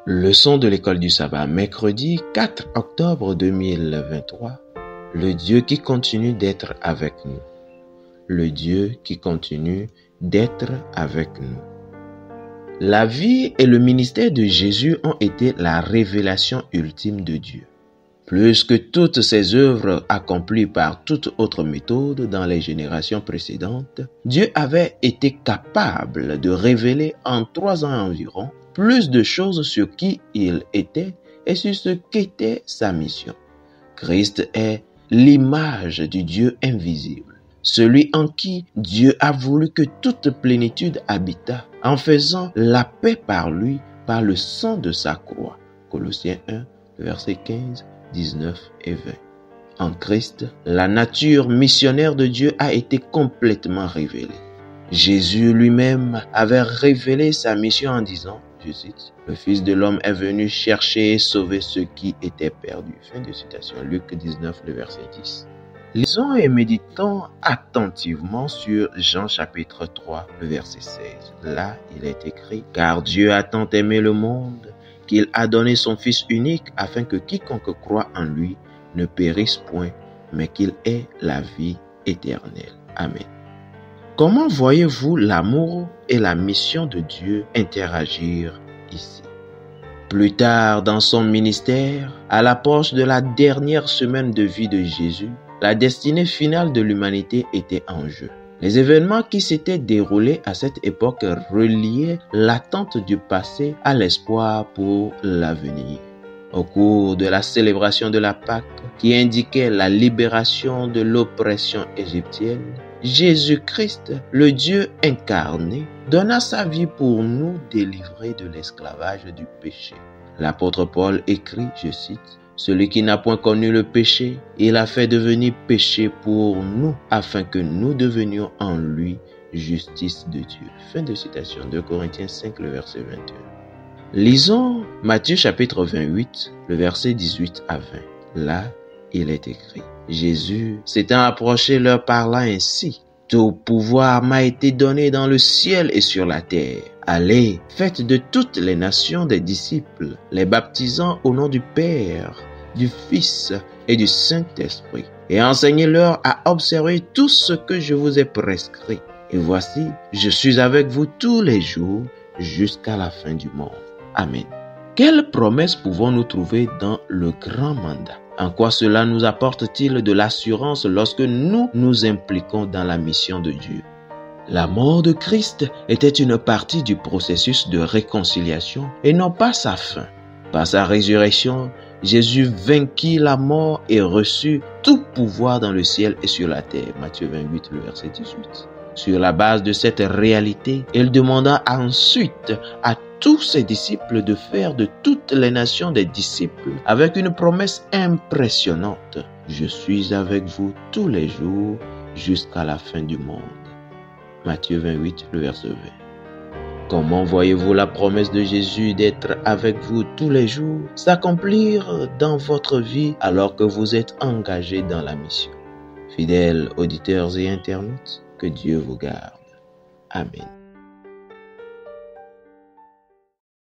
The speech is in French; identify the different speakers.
Speaker 1: Leçon de l'école du sabbat, mercredi 4 octobre 2023. Le Dieu qui continue d'être avec nous. Le Dieu qui continue d'être avec nous. La vie et le ministère de Jésus ont été la révélation ultime de Dieu. Plus que toutes ses œuvres accomplies par toute autre méthode dans les générations précédentes, Dieu avait été capable de révéler en 3 ans environ plus de choses sur qui il était et sur ce qu'était sa mission. Christ est l'image du Dieu invisible, celui en qui Dieu a voulu que toute plénitude habitât, en faisant la paix par lui, par le sang de sa croix. Colossiens 1, versets 15, 19 et 20. En Christ, la nature missionnaire de Dieu a été complètement révélée. Jésus lui-même avait révélé sa mission en disant, je cite, « Le Fils de l'homme est venu chercher et sauver ceux qui étaient perdus. » Fin de citation, Luc 19, le verset 10. Lisons et méditons attentivement sur Jean chapitre 3, le verset 16. Là, il est écrit, « Car Dieu a tant aimé le monde qu'il a donné son Fils unique afin que quiconque croit en lui ne périsse point, mais qu'il ait la vie éternelle. » Amen. Comment voyez-vous l'amour et la mission de Dieu interagir ici? Plus tard dans son ministère, à l'approche de la dernière semaine de vie de Jésus, la destinée finale de l'humanité était en jeu. Les événements qui s'étaient déroulés à cette époque reliaient l'attente du passé à l'espoir pour l'avenir. Au cours de la célébration de la Pâque, qui indiquait la libération de l'oppression égyptienne, Jésus-Christ, le Dieu incarné, donna sa vie pour nous délivrer de l'esclavage du péché. L'apôtre Paul écrit, je cite, « Celui qui n'a point connu le péché, il a fait devenir péché pour nous, afin que nous devenions en lui justice de Dieu. » Fin de citation, 2 Corinthiens 5, le verset 21. Lisons Matthieu chapitre 28, le verset 18 à 20. Là, il est écrit, « Jésus s'étant approché leur parla ainsi, « Tout pouvoir m'a été donné dans le ciel et sur la terre. Allez, faites de toutes les nations des disciples, les baptisant au nom du Père, du Fils et du Saint-Esprit, et enseignez-leur à observer tout ce que je vous ai prescrit. Et voici, je suis avec vous tous les jours jusqu'à la fin du monde. » Amen. Quelles promesses pouvons-nous trouver dans le grand mandat? En quoi cela nous apporte-t-il de l'assurance lorsque nous nous impliquons dans la mission de Dieu? La mort de Christ était une partie du processus de réconciliation et non pas sa fin. Par sa résurrection, Jésus vainquit la mort et reçut tout pouvoir dans le ciel et sur la terre. Matthieu 28, le verset 18. Sur la base de cette réalité, il demanda ensuite à tous ses disciples de faire de toutes les nations des disciples avec une promesse impressionnante. « Je suis avec vous tous les jours jusqu'à la fin du monde. » Matthieu 28, le verset 20. Comment voyez-vous la promesse de Jésus d'être avec vous tous les jours s'accomplir dans votre vie alors que vous êtes engagé dans la mission? Fidèles auditeurs et internautes, que Dieu vous garde. Amen.